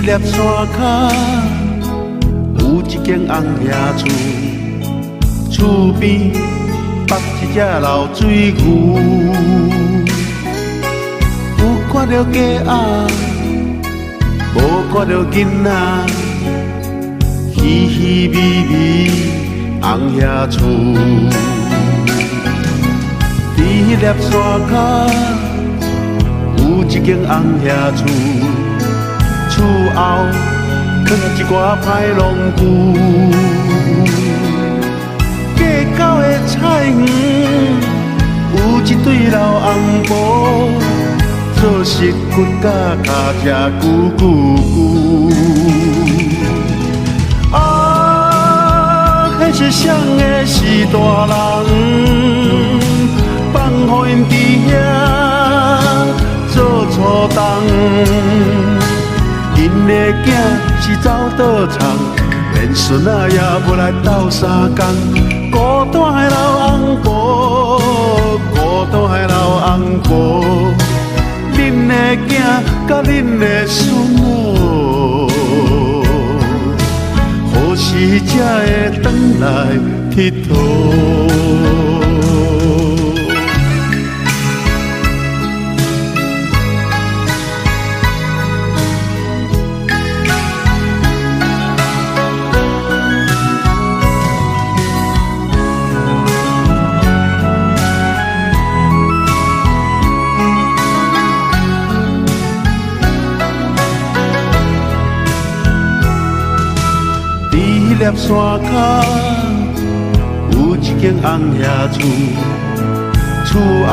粒山脚有一间红叶厝，厝边放一只流水牛，有看到鸡仔，无看到囡仔，稀稀微微红叶厝。伫迄粒山脚有一间红叶厝，厝后藏一寡歹农具。街角的菜园有一对老翁婆，做食骨甲脚只咕咕咕。啊，迄是谁的是大人？放予因伫遐做粗重，因的囝是走倒厂，连孙仔也要来斗相共。孤单的老翁婆，孤单的老翁婆，恁的囝甲恁的孙哦，何时才会转来佚佗？迄粒山脚有一间红叶厝，厝后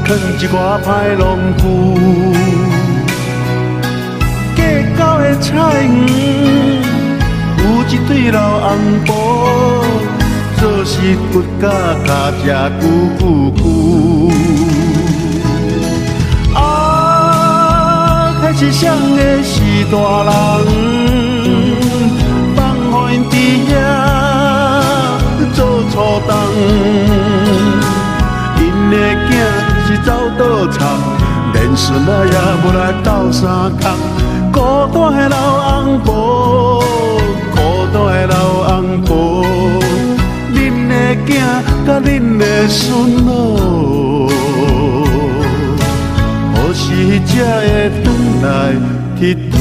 藏一寡歹农具。街角的菜园有一对老翁婆，做食骨甲脚只咕咕咕。啊，迄是谁的是大人？因伫遐做粗重，因的囝是走倒厂，连孙仔也要来斗相共。孤单的老翁婆，孤单的老翁婆，恁的囝甲恁的孙哦，何时才会转来佚佗？